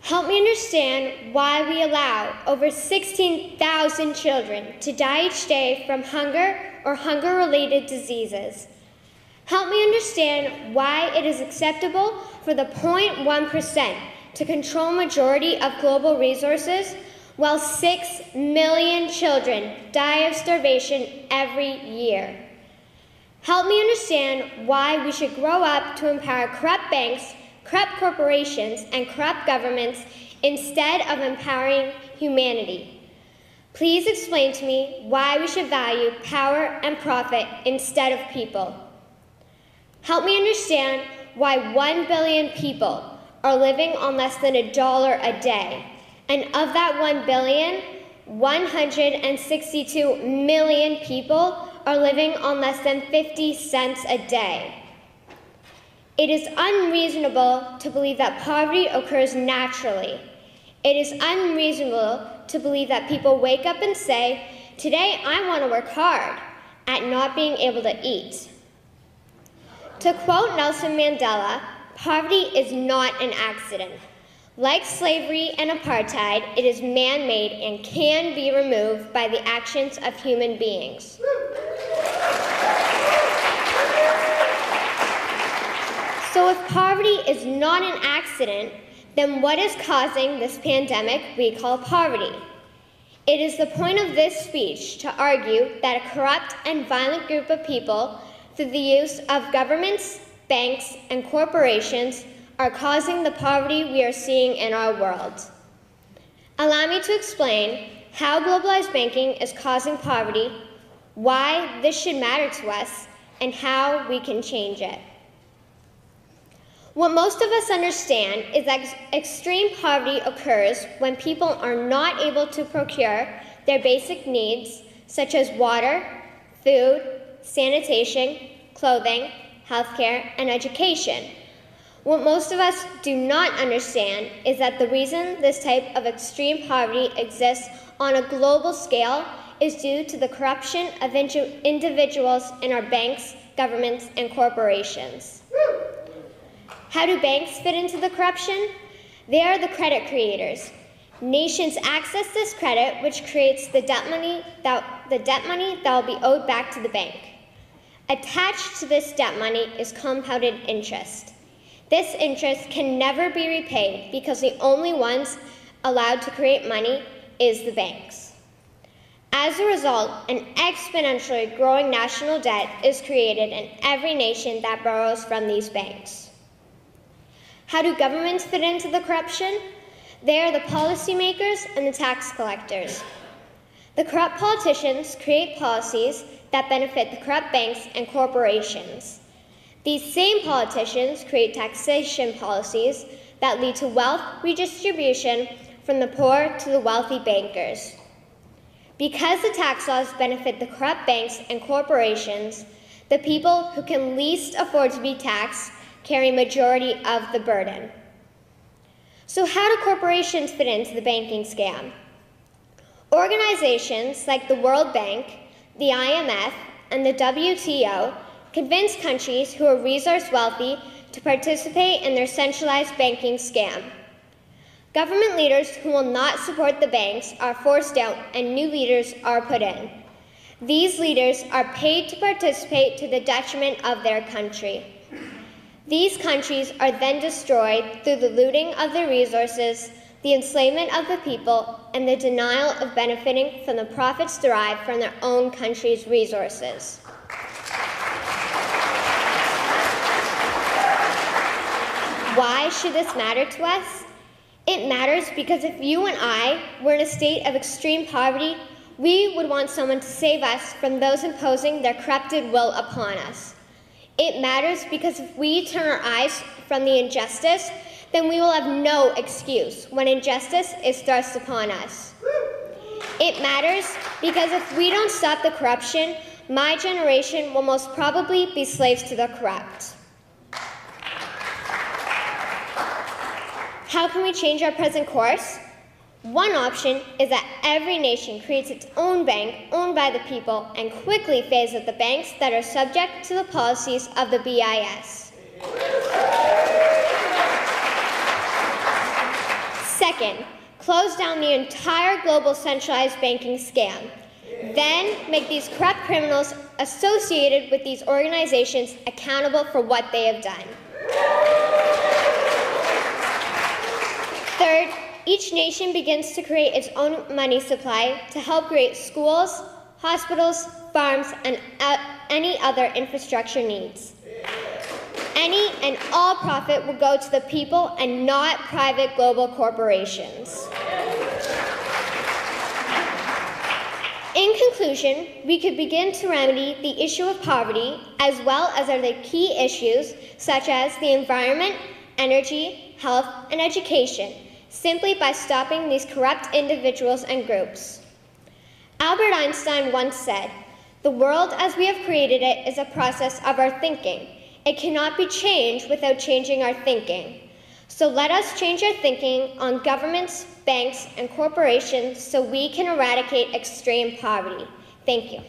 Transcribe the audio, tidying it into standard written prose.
Help me understand why we allow over 16,000 children to die each day from hunger or hunger-related diseases. Help me understand why it is acceptable for the 0.1% to control majority of global resources, while 6 million children die of starvation every year. Help me understand why we should grow up to empower corrupt banks, corrupt corporations, and corrupt governments instead of empowering humanity. Please explain to me why we should value power and profit instead of people. Help me understand why 1 billion people are living on less than $1 a day, and of that 1 billion, 162 million people are living on less than 50 cents a day. It is unreasonable to believe that poverty occurs naturally. It is unreasonable to believe that people wake up and say, "Today I want to work hard," at not being able to eat. To quote Nelson Mandela, poverty is not an accident. Like slavery and apartheid, it is man-made and can be removed by the actions of human beings. So if poverty is not an accident, then what is causing this pandemic we call poverty? It is the point of this speech to argue that a corrupt and violent group of people, through the use of governments, banks, and corporations, are causing the poverty we are seeing in our world. Allow me to explain how globalized banking is causing poverty, why this should matter to us, and how we can change it. What most of us understand is that extreme poverty occurs when people are not able to procure their basic needs, such as water, food, sanitation, clothing, healthcare, and education. What most of us do not understand is that the reason this type of extreme poverty exists on a global scale is due to the corruption of individuals in our banks, governments, and corporations. How do banks fit into the corruption? They are the credit creators. Nations access this credit, which creates the debt money that will be owed back to the bank. Attached to this debt money is compounded interest. This interest can never be repaid because the only ones allowed to create money is the banks. As a result, an exponentially growing national debt is created in every nation that borrows from these banks. How do governments fit into the corruption? They are the policymakers and the tax collectors. The corrupt politicians create policies that benefit the corrupt banks and corporations. These same politicians create taxation policies that lead to wealth redistribution from the poor to the wealthy bankers. Because the tax laws benefit the corrupt banks and corporations, the people who can least afford to be taxed carry majority of the burden. So how do corporations fit into the banking scam? Organizations like the World Bank, the IMF, and the WTO convince countries who are resource wealthy to participate in their centralized banking scam. Government leaders who will not support the banks are forced out and new leaders are put in. These leaders are paid to participate to the detriment of their country. These countries are then destroyed through the looting of their resources, the enslavement of the people, and the denial of benefiting from the profits derived from their own country's resources. Why should this matter to us? It matters because if you and I were in a state of extreme poverty, we would want someone to save us from those imposing their corrupted will upon us. It matters because if we turn our eyes from the injustice, then we will have no excuse when injustice is thrust upon us. It matters because if we don't stop the corruption, my generation will most probably be slaves to the corrupt. How can we change our present course? One option is that every nation creates its own bank owned by the people and quickly phase out the banks that are subject to the policies of the BIS. Second, close down the entire global centralized banking scam. Then make these corrupt criminals associated with these organizations accountable for what they have done. Third, each nation begins to create its own money supply to help create schools, hospitals, farms, and any other infrastructure needs. Any and all profit will go to the people and not private global corporations. In conclusion, we could begin to remedy the issue of poverty as well as other key issues such as the environment, energy, health, and education simply by stopping these corrupt individuals and groups. Albert Einstein once said, "The world as we have created it is a process of our thinking. It cannot be changed without changing our thinking. So let us change our thinking on governments, banks, and corporations so we can eradicate extreme poverty." Thank you.